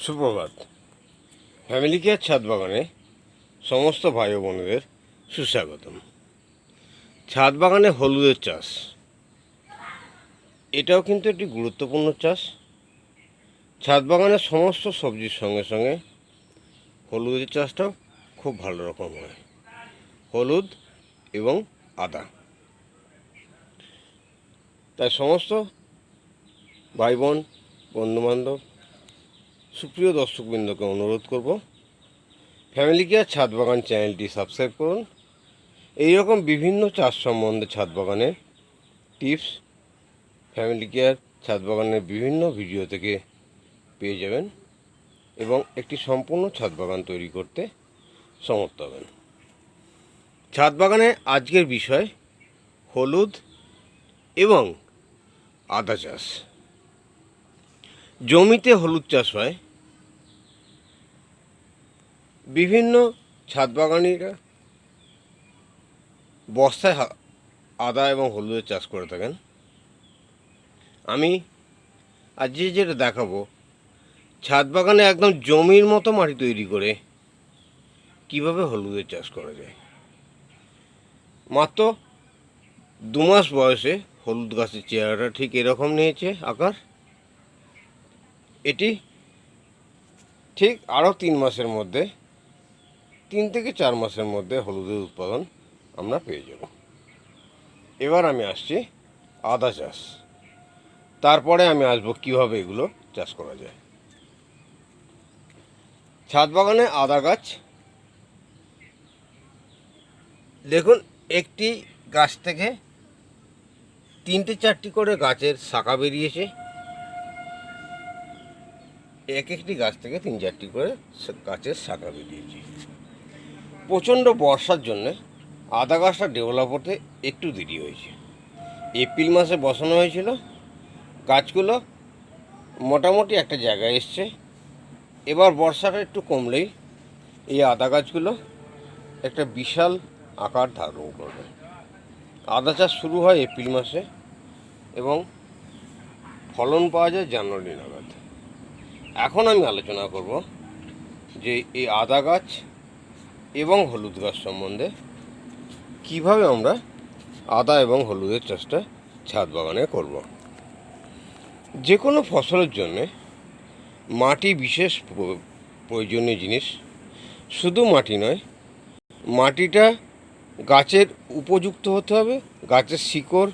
সুপ্রভাত। Family care ছাদ বাগানে সমস্ত ভাই ও বোনেদের সুস্বাগতম। ছাদ বাগানে হলুদের চাষ, এটাও কিন্তু একটি গুরুত্বপূর্ণ চাষ। ছাদ বাগানের সমস্ত সবজির সঙ্গে সঙ্গে হলুদের চাষটাও খুব ভালো রকম হয়। হলুদ এবং আদা, তাই সমস্ত ভাই বোন, বন্ধুবান্ধব, সুপ্রিয় দর্শকবৃন্দকে অনুরোধ করব, ফ্যামিলি কেয়ার ছাদ বাগান চ্যানেলটি সাবস্ক্রাইব করুন। এইরকম বিভিন্ন চাষ সম্বন্ধে ছাদ বাগানের টিপস ফ্যামিলি কেয়ার ছাদ বাগানের বিভিন্ন ভিডিও থেকে পেয়ে যাবেন এবং একটি সম্পূর্ণ ছাদ বাগান তৈরি করতে সমর্থ হবেন। ছাদ বাগানে আজকের বিষয় হলুদ এবং আদা চাষ। জমিতে হলুদ চাষ হয়। বিভিন্ন ছাদ বাগানিরা বস্তায় আদা এবং হলুদের চাষ করে থাকেন। আমি আজ যেটা দেখাবো, ছাদ বাগানে একদম জমির মতো মাটি তৈরি করে কিভাবে হলুদের চাষ করা যায়। মাত্র 2 মাস বয়সে হলুদ গাছের চেহারাটা ঠিক এরকম নিয়েছে আকার। এটি ঠিক আরও 3 মাসের মধ্যে, 3 থেকে 4 মাসের মধ্যে হলুদের উৎপাদন আমরা পেয়ে যাব। এবার আমি আসছি আদা চাষ, তারপরে আমি আসবো কীভাবে এগুলো চাষ করা যায়। ছাদ বাগানে আদা গাছ, দেখুন একটি গাছ থেকে 3-4টি করে গাছের শাখা বেরিয়েছে। একটি গাছ থেকে 3-4টি করে গাছের শাখা বেরিয়েছে। প্রচণ্ড বর্ষার জন্যে আদা গাছটা ডেভেলপ হতে একটু দেরি হয়েছে। এপ্রিল মাসে বসানো হয়েছিল, গাছগুলো মোটামুটি একটা জায়গায় এসছে। এবার বর্ষাটা একটু কমলেই এই আদা গাছগুলো একটা বিশাল আকার ধারণ করবে। আদা চাষ শুরু হয় এপ্রিল মাসে এবং ফলন পাওয়া যায় জানুয়ারি নাগাদ। এখন আমি আলোচনা করব যে এই আদা গাছ এবং হলুদ গাছ সম্বন্ধে কিভাবে আমরা আদা এবং হলুদের চাষটা ছাদ বাগানে করব। যে কোনো ফসলের জন্যে মাটি বিশেষ প্রয়োজনীয় জিনিস। শুধু মাটি নয়, মাটিটা গাছের উপযুক্ত হতে হবে, গাছের শিকড়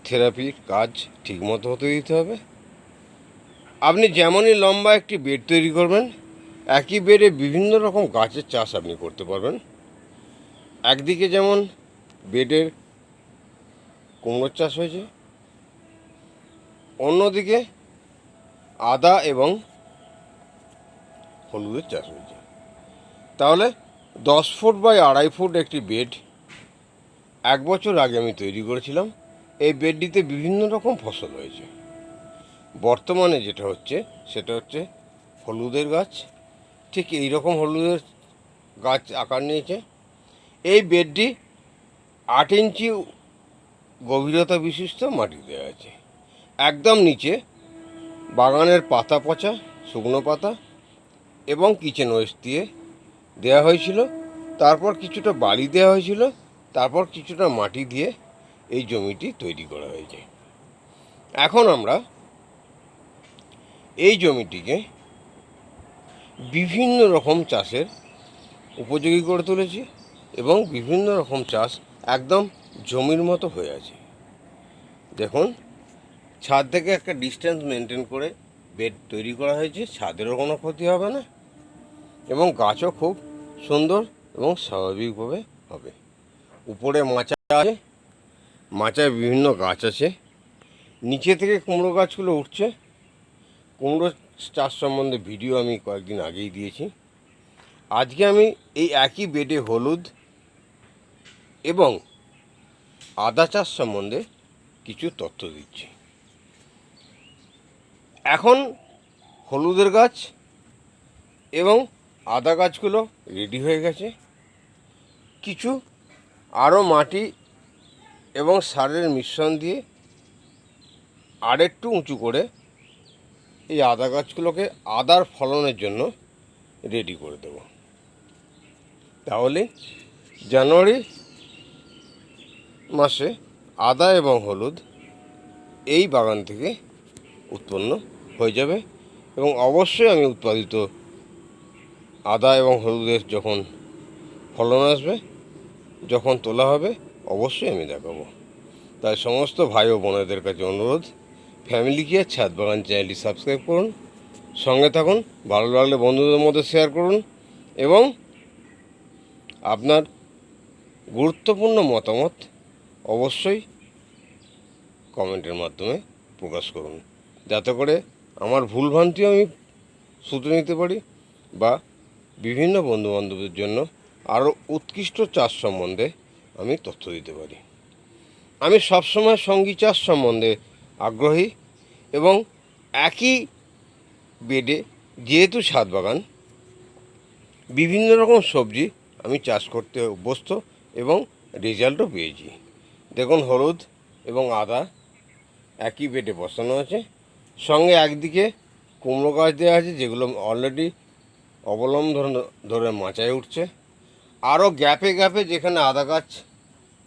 থেরাপির কাজ ঠিকমতো হতে দিতে হবে। আপনি যেমনই লম্বা একটি বেড তৈরি করবেন, একই বেডে বিভিন্ন রকম গাছের চাষ আপনি করতে পারবেন। একদিকে যেমন বেডের কুমড়োর চাষ হয়েছে, অন্যদিকে আদা এবং হলুদের চাষ হয়েছে। তাহলে 10 ফুট বাই 2.5 ফুট একটি বেড 1 বছর আগে আমি তৈরি করেছিলাম। এই বেডটিতে বিভিন্ন রকম ফসল হয়েছে। বর্তমানে যেটা হচ্ছে সেটা হচ্ছে হলুদের গাছ। ঠিক এই রকম হলুদের গাছ আকার নিয়েছে। এই বেডটি 8 ইঞ্চি গভীরতা বিশিষ্ট মাটি দেওয়া আছে। একদম নিচে বাগানের পাতা পচা শুকনো পাতা এবং কিচেন ওয়েস্ট দিয়ে দেওয়া হয়েছিল। তারপর কিছুটা বালি দেওয়া হয়েছিল, তারপর কিছুটা মাটি দিয়ে এই জমিটি তৈরি করা হয়েছে। এখন আমরা এই জমিটিকে বিভিন্ন রকম চাষের উপযোগী করে তুলেছি এবং বিভিন্ন রকম চাষ একদম জমির মতো হয়ে আছে। দেখুন, ছাদ থেকে একটা ডিস্টেন্স মেনটেন করে বেড তৈরি করা হয়েছে, ছাদেরও কোনো ক্ষতি হবে না এবং গাছও খুব সুন্দর এবং স্বাভাবিকভাবে হবে। উপরে মাচা আছে, মাচায় বিভিন্ন গাছ আছে। নিচে থেকে কুমড়ো গাছগুলো উঠছে। কুমড়ো চাষ সম্বন্ধে ভিডিও আমি কয়েকদিন আগেই দিয়েছি। আজকে আমি এই একই বেডে হলুদ এবং আদা চাষ সম্বন্ধে কিছু তথ্য দিচ্ছি। এখন হলুদের গাছ এবং আদা গাছগুলো রেডি হয়ে গেছে। কিছু আরও মাটি এবং সারের মিশ্রণ দিয়ে আরেকটু উঁচু করে এই আদা গাছগুলোকে আদার ফলনের জন্য রেডি করে দেব। তাহলে জানুয়ারি মাসে আদা এবং হলুদ এই বাগান থেকে উৎপন্ন হয়ে যাবে এবং অবশ্যই আমি উৎপাদিত আদা এবং হলুদের যখন ফলন আসবে, যখন তোলা হবে, অবশ্যই আমি দেখাবো। তাই সমস্ত ভাই ও বোনেদের কাছে অনুরোধ, ফ্যামিলি কেয়ার ছাদ বাগান চ্যানেলটি সাবস্ক্রাইব করুন, সঙ্গে থাকুন, ভালো লাগলে বন্ধুদের মধ্যে শেয়ার করুন এবং আপনার গুরুত্বপূর্ণ মতামত অবশ্যই কমেন্টের মাধ্যমে প্রকাশ করুন, যাতে করে আমার ভুলভ্রান্তিও আমি শুধরে নিতে পারি বা বিভিন্ন বন্ধুবান্ধবদের জন্য আরও উৎকৃষ্ট চাষ সম্বন্ধে আমি তথ্য দিতে পারি। আমি সবসময় সঙ্গী চাষ সম্বন্ধে আগ্রহী এবং একই বেডে যেহেতু ছাদ বাগান, বিভিন্ন রকম সবজি আমি চাষ করতে অভ্যস্ত এবং রেজাল্টও পেয়েছি। দেখুন, হলুদ এবং আদা একই বেডে বসানো আছে, সঙ্গে একদিকে কুমড়ো গাছ দেওয়া আছে, যেগুলো অলরেডি অবলম্ব ধরে মাচায় উঠছে। আরও গ্যাপে গ্যাপে যেখানে আদা গাছ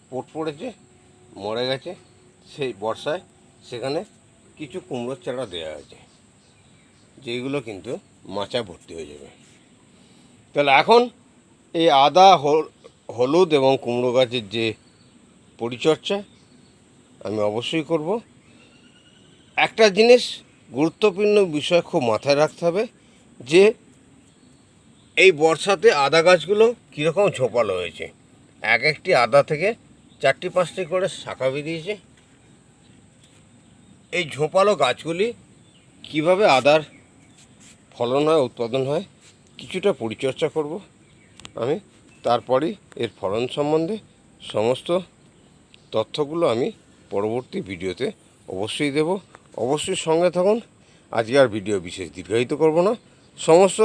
পোট পড়েছে, মরে গেছে সেই বর্ষায়, সেখানে কিছু কুমড়োর চারা দেওয়া আছে, যেইগুলো কিন্তু মাচায় ভর্তি হয়ে যাবে। তাহলে এখন এই আদা, হলুদ এবং কুমড়ো গাছের যে পরিচর্যা আমি অবশ্যই করব। একটা জিনিস গুরুত্বপূর্ণ বিষয় খুব মাথায় রাখতে হবে, যে এই বর্ষাতে আদা গাছগুলো কীরকম ঝোপালো হয়েছে। এক একটি আদা থেকে 4টি-5টি করে শাখা বেরিয়েছে। এই ঝোপালো গাছগুলি কিভাবে আদার ফলন হয়, উৎপাদন হয়, কিছুটা পরিচর্যা করব আমি। তারপরেই এর ফলন সম্বন্ধে সমস্ত তথ্যগুলো আমি পরবর্তী ভিডিওতে অবশ্যই দেব। অবশ্যই সঙ্গে থাকুন। আজকে আর ভিডিও বিশেষ দীর্ঘায়িত করব না। সমস্ত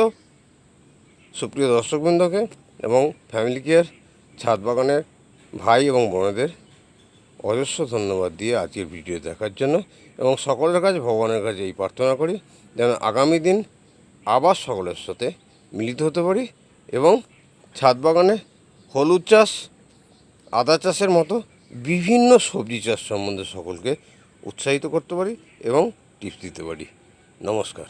সুপ্রিয় দর্শকবৃন্দকে এবং ফ্যামিলি কেয়ার ছাদ বাগানের ভাই এবং বোনেদের অজস্র ধন্যবাদ দিয়ে আজকের ভিডিও দেখার জন্য, এবং সকলের কাছে ভগবানের কাছে এই প্রার্থনা করি যেন আগামী দিন আবার সকলের সাথে মিলিত হতে পারি এবং ছাদ বাগানে হলুদ চাষ, আদা চাষের মতো বিভিন্ন সবজি চাষ সম্বন্ধে সকলকে উৎসাহিত করতে পারি এবং টিপস দিতে পারি। নমস্কার।